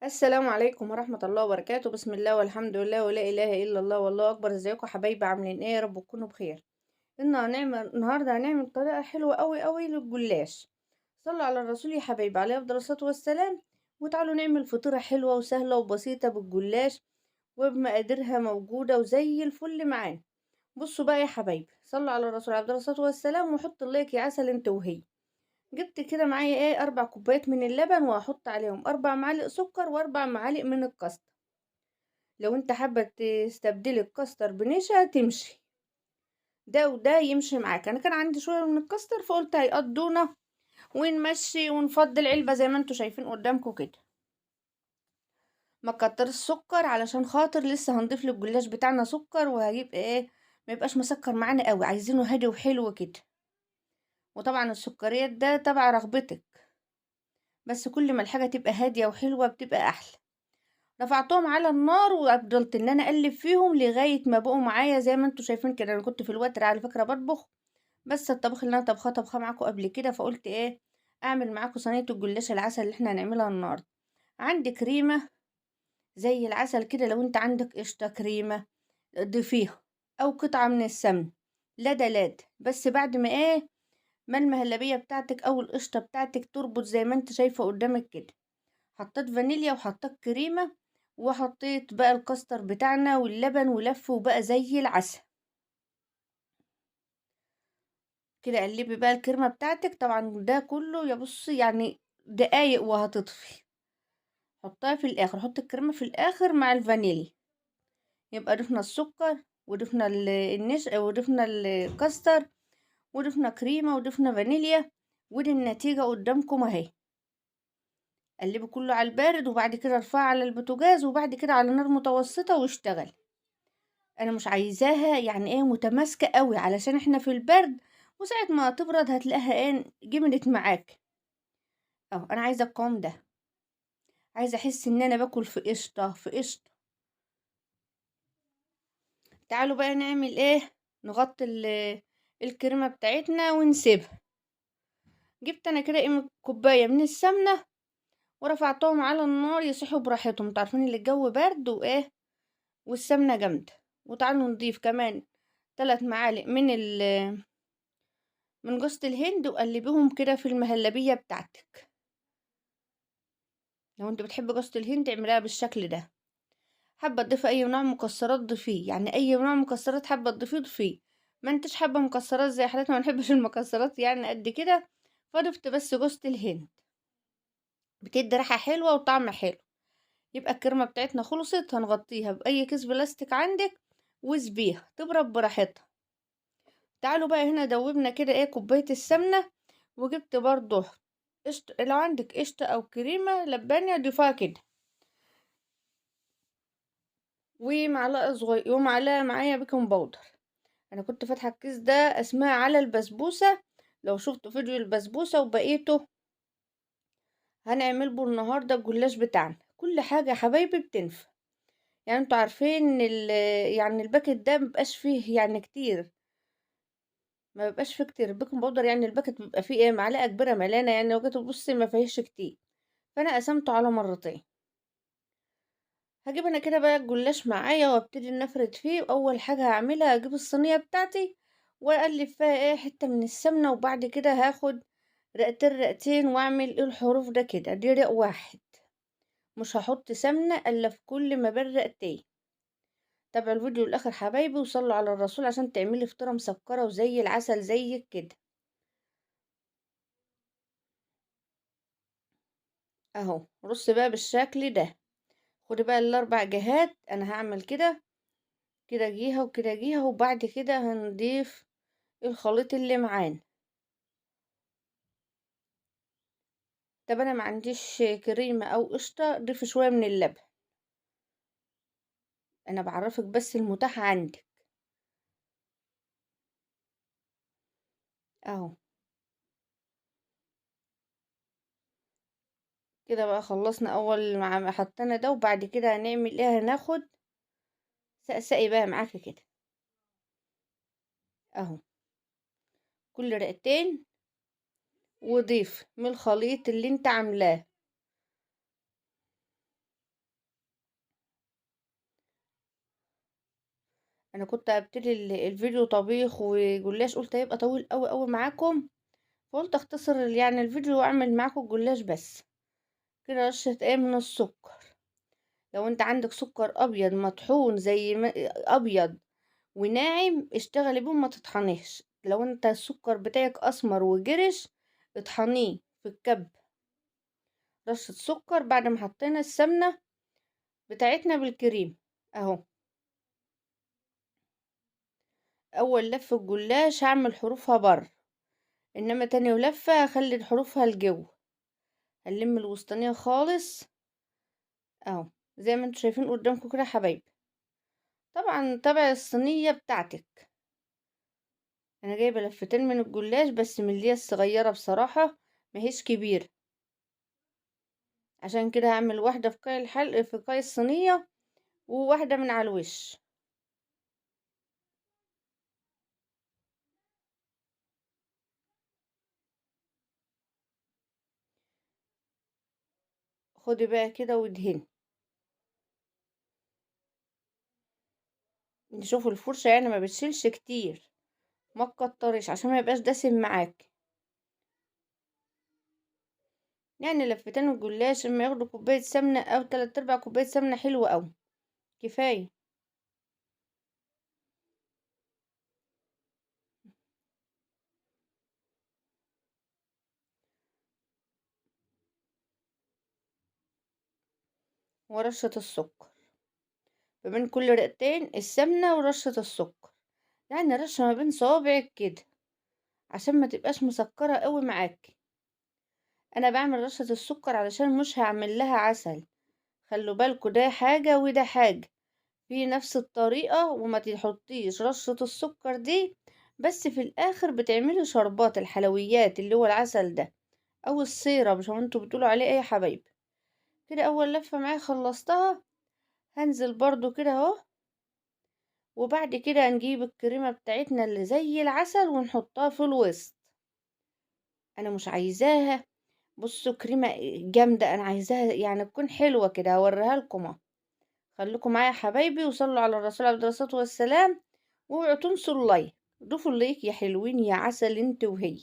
السلام عليكم ورحمة الله وبركاته. بسم الله والحمد لله ولا إله إلا الله والله أكبر. ازيكم يا حبايبي؟ عاملين ايه؟ يا رب تكونوا بخير. النهاردة هنعمل طريقة حلوة قوي للجلاش. صلوا على الرسول يا حبايبي عليه أفضل الصلاة والسلام. وتعالوا نعمل فطيرة حلوة وسهلة وبسيطة بالجلاش، وبمقاديرها موجودة وزي الفل معانا. بصوا بقى يا حبايبي، صلوا على الرسول عليه أفضل الصلاة والسلام وحط اللايك يا عسل انت وهي. جبت كده معايا ايه 4 كوبايات من اللبن، وهحط عليهم 4 معالق سكر و4 معالق من الكاستر. لو انت حابة تستبدلي الكاستر بنشا تمشي، ده وده يمشي معاك. انا كان عندي شوية من الكاستر فقلت هيقضونا ونمشي ونفضي العلبة زي ما انتوا شايفين قدامكم كده. ما كتر السكر علشان خاطر لسه هنضيف للجلاش بتاعنا سكر، وهجيب ايه ما يبقاش مسكر معانا قوي، عايزينه هادي وحلو كده. وطبعا السكريات ده تبع رغبتك، بس كل ما الحاجة تبقى هادية وحلوة بتبقى احلى. رفعتهم على النار وفضلت ان انا اقلب فيهم لغايه ما بقوا معايا زي ما انتوا شايفين كده. انا كنت في الوتر على فكره بطبخ، بس الطبخ اللي انا طبخاه معاكم قبل كده، فقلت ايه اعمل معاكم صينيه الجلاش العسل اللي احنا هنعملها النهارده. عندي كريمه زي العسل كده، لو انت عندك قشطه كريمه ضيفيها، او قطعه من السمن. لا ده لا ده، بس بعد ما ما المهلبيه بتاعتك او القشطه بتاعتك تربط زي ما انت شايفه قدامك كده. حطيت فانيليا وحطيت كريمة، وحطيت بقى الكاستر بتاعنا واللبن ولفه بقى زي العسل كده. قلبي بقى الكريمة بتاعتك، طبعا ده كله يا بصي يعني دقايق وهتطفي. حطها في الاخر، حط الكريمة في الاخر مع الفانيليا. يبقى ضفنا السكر وضفنا وضفنا الكاستر وضفنا كريمة وضفنا فانيليا، ودي النتيجة قدامكم اهي. قلبي كله على البارد، وبعد كده ارفعه على البوتاجاز، وبعد كده على نار متوسطة واشتغل. انا مش عايزاها يعني ايه متماسكة قوي علشان احنا في البرد، وساعة ما تبرد هتلاقيها ايه جمدت معاك. اه انا عايزة القوام ده، عايزة احس ان انا باكل في قشطة في قشطة. تعالوا بقى نعمل ايه. نغطي الكريمة بتاعتنا ونسيبها. جبت انا كده كوباية من السمنة، ورفعتهم على النار يصحوا براحتهم. انتوا عارفين اللي الجو برد وايه، والسمنة جامدة. وتعالوا نضيف كمان 3 معالق من جوزة الهند، وقلبيهم كده في المهلبية بتاعتك. لو انت بتحب جوزة الهند اعمليها بالشكل ده. حابة تضيفي اي نوع مكسرات ضيفيه، يعني اي نوع مكسرات حابة تضيفيه ضيفيه. ما انتش حابة مكسرات زي حالتنا ما نحبش المكسرات يعني قد كده، فضفت بس جوزة الهند. بتدي ريحة حلوة وطعم حلو. يبقى الكريمة بتاعتنا خلصت، هنغطيها بأي كيس بلاستيك عندك وسيبيها تبرد براحتها. تعالوا بقى هنا دوبنا كده ايه كوباية السمنة، وجبت برضو قشطة. لو عندك قشطة أو كريمة لبانية ضيفها كده، ومعلقة صغيرة ومعلقة معايا بيكنج باودر. أنا كنت فاتحة الكيس ده اسمها على البسبوسة، لو شفتوا فيديو البسبوسة وبقيته هنعمل بو النهاردة الجلاش بتاعنا. كل حاجة يا حبايبي بتنفع. يعني انتوا عارفين يعني الباكت ده مبقاش فيه يعني كتير، ما بيبقاش فيه كتير البيكنج باودر. يعني الباكت بيبقى فيه ايه معلقة كبيرة ملانة، يعني لو جيت تبصي ما فيهش كتير، فأنا قسمته على مرتين. هجيب انا كده بقى الجلاش معايا وابتدي نفرد فيه. واول حاجه هعملها هجيب الصينيه بتاعتي واقلب فيها ايه حته من السمنه، وبعد كده هاخد رقتين رقتين واعمل ايه الحروف ده كده، دي رق واحد. مش هحط سمنه الا في كل ما بين رقتين. تابعوا الفيديو للاخر حبايبي، وصلوا على الرسول عشان تعملي فطيره مسكره وزي العسل زيك كده. اهو رص بقى بالشكل ده. خدي بقى ال4 جهات، انا هعمل كده كده جيها وكده جيها، وبعد كده هنضيف الخليط اللي معانا. طب انا ما عنديش كريمه او قشطه، ضيفي شويه من اللبن. انا بعرفك بس المتاح عندك. اهو كده بقى خلصنا اول ما حطينا ده، وبعد كده هنعمل ايه هناخد سقسقي بقى معاكي كده. اهو كل رقتين، وضيف من الخليط اللي انت عاملاه. انا كنت ابتدي الفيديو طبيخ وجلاش، قلت هيبقى طويل قوي قوي معاكم، فقلت اختصر يعني الفيديو واعمل معاكم الجلاش بس. كده رشة ايه من السكر. لو انت عندك سكر ابيض مطحون زي ما ابيض وناعم اشتغلي بيه، ما تطحنيش. لو انت السكر بتاعك اسمر وجرش اطحنيه في الكب. رشة سكر بعد ما حطينا السمنة بتاعتنا بالكريم اهو. اول لفة الجلاش هعمل حروفها بره، انما تاني لفة هخلي حروفها الجو. هنلم الوسطانية خالص اهو، زي ما انتوا شايفين قدامكم كده يا حبايبي. طبعا تبع الصينية بتاعتك. انا جايبة لفتين من الجلاش بس من اللي هي الصغيرة بصراحة، ماهيش كبيرة. عشان كده هعمل واحدة في قاع الحلق في قاع الصينية، وواحدة من على الوش. خدي بقى كده وادهني. شوفوا الفرشة يعني ما بتشيلش كتير، ما تكترش عشان ما يبقاش دسم معاك. يعني لفتين الجلاش اما ياخدوا كوباية سمنة او 3/4 كوباية سمنة حلوة اوي، كفاية. ورشة السكر ما بين كل رقتين السمنة ورشة السكر، يعني رشة ما بين صوابعك كده عشان ما تبقاش مسكرة قوي معاك. انا بعمل رشة السكر علشان مش هعمل لها عسل. خلوا بالكوا ده حاجة وده حاجة في نفس الطريقة، وما تحطيش رشة السكر دي بس في الاخر بتعملي شربات الحلويات اللي هو العسل ده او السيرب زي ما انتوا بتقولوا عليه ايه يا حبايبي. كده اول لفة معايا خلصتها. هنزل برضو كده اهو، وبعد كده نجيب الكريمة بتاعتنا اللي زي العسل ونحطها في الوسط. انا مش عايزاها بصوا كريمة جامدة، انا عايزاها يعني تكون حلوة كده، هوريها لكم اهو. خليكم معايا يا حبايبي وصلوا على الرسول عليه الصلاة والسلام، واوعوا تنسوا اللايك. ضيفوا اللايك يا حلوين يا عسل انت وهي.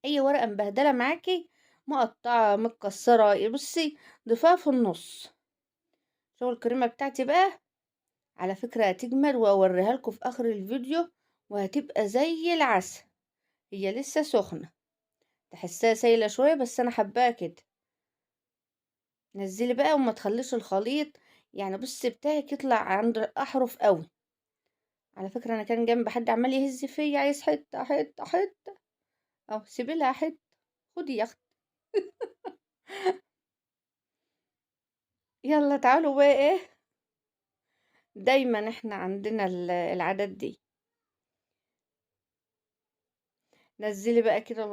اي ورقة مبهدلة معاكي مقطعة متكسرة بصي ضيفها في النص. شوفوا الكريمة بتاعتي بقى، على فكرة هتجمل واوريها لكم في اخر الفيديو، وهتبقى زي العسل. هي لسه سخنة، تحسها سايلة شوية بس انا حباها كده. نزلي بقى وما تخليش الخليط يعني بصي بتاعك يطلع عند الاحرف قوي. على فكرة انا كان جنب حد عمال يهز فيا عايز حتة حتة حتة، او سيبي لها حتة. خدي يا اختي. يلا تعالوا بقى ايه، دايما احنا عندنا العادات دي. نزلي بقى كده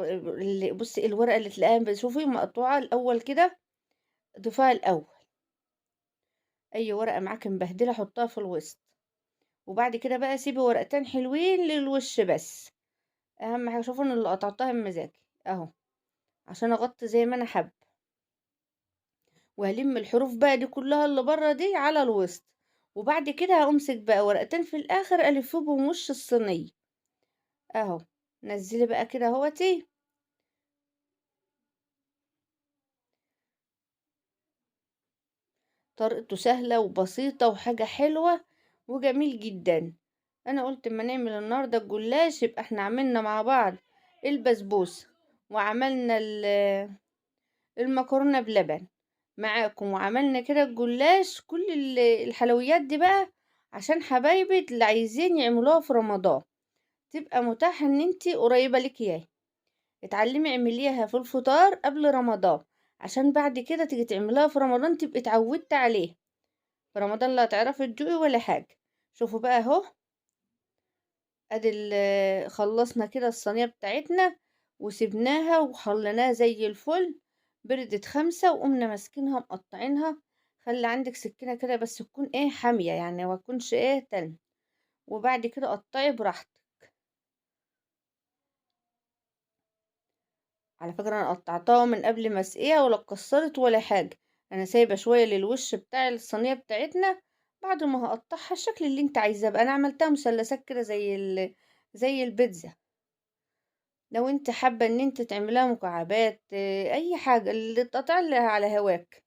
بصي الورقة اللي تلاقيها بشوفي مقطوعة الاول كده، ضيفها الاول. اي ورقة معاك مبهدلة حطها في الوسط، وبعد كده بقى سيبي ورقتين حلوين للوش بس. اهم حاجة شوفوا ان اللي قطعتها بمزاجي اهو، عشان اغطي زي ما انا حابة. وهلم الحروف بقى دي كلها اللي بره دي على الوسط، وبعد كده همسك بقى ورقتين في الاخر الفهم وش الصينية اهو. نزلي بقى كده اهوتي. طريقته سهلة وبسيطة وحاجة حلوة وجميل جدا. انا قلت اما نعمل النهارده الجلاش يبقى احنا عملنا مع بعض البسبوسة، وعملنا المكرونة بلبن معاكم، وعملنا كده الجلاش. كل الحلويات دي بقى عشان حبايبي اللي عايزين يعملوها في رمضان تبقى متاحة ان انتي قريبة لك اياها. اتعلمي اعمليها في الفطار قبل رمضان، عشان بعد كده تيجي تعمليها في رمضان تبقي اتعودت عليها. في رمضان لا تعرفي تجوعي ولا حاجة. شوفوا بقى اهو، ادي خلصنا كده الصينية بتاعتنا وسبناها وخليناها زي الفل. بردت 5 وقمنا ماسكينها مقطعينها. خلي عندك سكينة كده بس تكون ايه حامية يعني ما تكونش ايه تلج، وبعد كده قطعي براحتك. على فكرة انا قطعتها من قبل ما اسقيها ولا اتكسرت ولا حاجة. انا سايبة شوية للوش بتاع الصينية بتاعتنا، بعد ما هقطعها الشكل اللي انت عايزاه بقى. انا عملتها مثلثات كده زي البيتزا. لو انت حابة ان انت تعملها مكعبات، اي حاجة اللي تقطع اللي على هواك.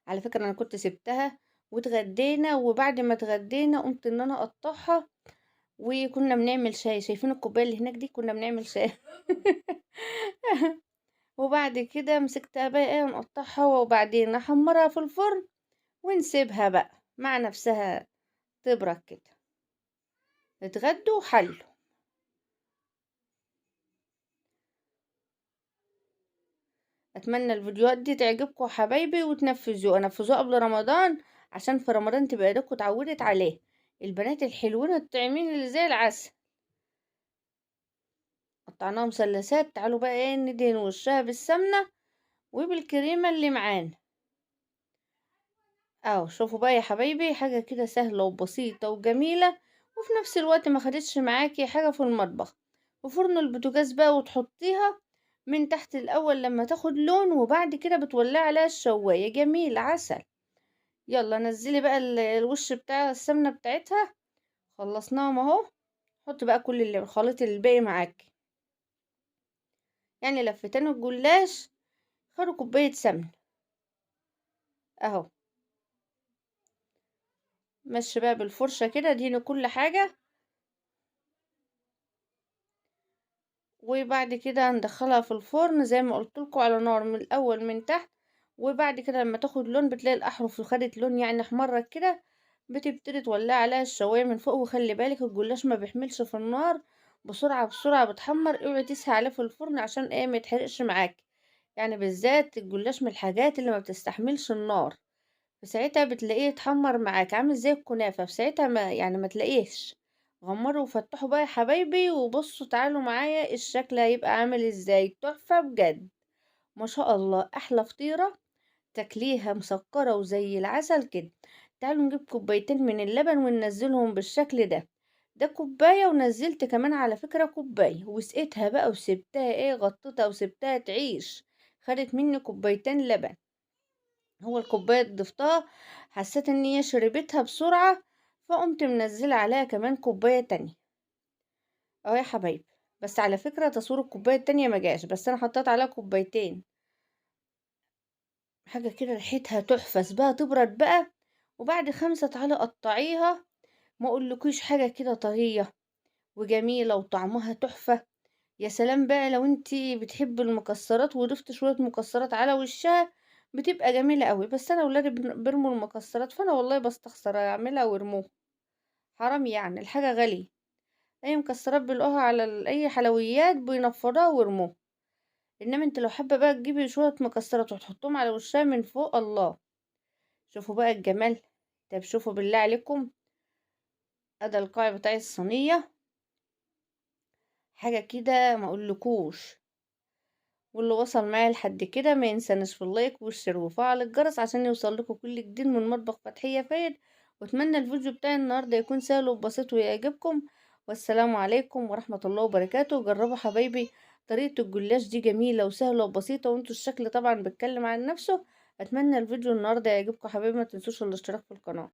على فكرة انا كنت سبتها واتغدينا، وبعد ما اتغدينا قمت ان انا اقطعها، وكنا بنعمل شاي. شايفين الكوباية اللي هناك دي؟ كنا بنعمل شاي. وبعد كده مسكتها بقى ايه نقطعها، وبعدين نحمرها في الفرن ونسيبها بقى مع نفسها تبرد كده. اتغدوا وحلوا. اتمنى الفيديوهات دي تعجبكم يا حبايبي وتنفذوها. نفذوها قبل رمضان عشان في رمضان تبقى ايدكم اتعودت عليه. البنات الحلوين الطعمين اللي زي العسل. قطعناها مثلثات. تعالوا بقى ايه ندهن وشها بالسمنة وبالكريمة اللي معانا. اهو شوفوا بقى يا حبايبي، حاجة كده سهلة وبسيطة وجميلة، وفي نفس الوقت ما خدتش معاكي حاجة في المطبخ. وفرن البوتاجاز بقى وتحطيها من تحت الاول لما تاخد لون، وبعد كده بتولعي عليها الشواية. جميل عسل. يلا نزلي بقى الوش بتاع السمنة بتاعتها. خلصناهم اهو. حطي بقى كل الخليط الباقي معاكي. يعني لفتين الجلاش خدوا كوباية سمنة اهو. مشي بقى بالفرشة كده دهني كل حاجة، وبعد كده هندخلها في الفرن زي ما قلتلكوا على نار من الاول من تحت. وبعد كده لما تاخد لون بتلاقي الاحرف خدت لون يعني احمرت كده، بتبتدي تولع عليها الشوايه من فوق. وخلي بالك الجلاش ما بيحملش في النار بسرعه بسرعه، بتحمر. اوعي تسهي عليه في الفرن عشان ايه ما يتحرقش معاك. يعني بالذات الجلاش من الحاجات اللي ما بتستحملش النار، فساعتها بتلاقيه يتحمر معاك عامل زي الكنافة. في ساعتها ما تلاقيش. غمروا وفتحوا بقى يا حبايبي، وبصوا تعالوا معايا الشكل هيبقى عامل ازاي. تحفة بجد. ما شاء الله احلى فطيرة. تاكليها مسكرة وزي العسل كده. تعالوا نجيب كوبايتين من اللبن وننزلهم بالشكل ده. ده كوباية، ونزلت كمان على فكرة كوباية، وسقيتها بقى وسبتها ايه غطيتها وسبتها تعيش. خدت مني كوبايتين لبن. هو الكوباية ضفتها حسيت ان هي شربتها بسرعة، فقمت منزلة عليها كمان كوباية تانية اهو يا حبايبي. بس على فكرة تصوير الكوباية التانية مجاش، بس انا حطيت عليها كوبايتين. حاجة كده ريحتها تحفة. سيبها تبرد بقى، وبعد 5 تعالي قطعيها. ما اقولكيش حاجة كده طرية وجميلة وطعمها تحفة. يا سلام بقى لو انتي بتحبي المكسرات وضفت شوية مكسرات على وشها، بتبقى جميلة قوي. بس انا ولادي بيرموا المكسرات، فانا والله بستخسر اعملها وارموها. حرام يعني الحاجة غالية. اي مكسرات بيلاقوها على اي حلويات بينفضوها ويرموها. انما انت لو حابة بقى تجيبي شوية مكسرات وتحطهم على وشها من فوق، الله. شوفوا بقى الجمال. طب شوفوا بالله عليكم. ادي القاع بتاع الصينية. حاجة كده ما اقولكوش. واللي وصل معايا لحد كده ما ينسانش في اللايك والشير وفعل الجرس عشان يوصل لكم كل جديد من مطبخ فتحية فايد. واتمنى الفيديو بتاعي النهارده يكون سهل وبسيط ويعجبكم. والسلام عليكم ورحمة الله وبركاته. جربوا حبايبي طريقة الجلاش دي جميلة وسهلة وبسيطة، وانتوا الشكل طبعا بيتكلم عن نفسه. اتمنى الفيديو النهارده يعجبكم حبايبي. ما تنسوش الاشتراك في القناة.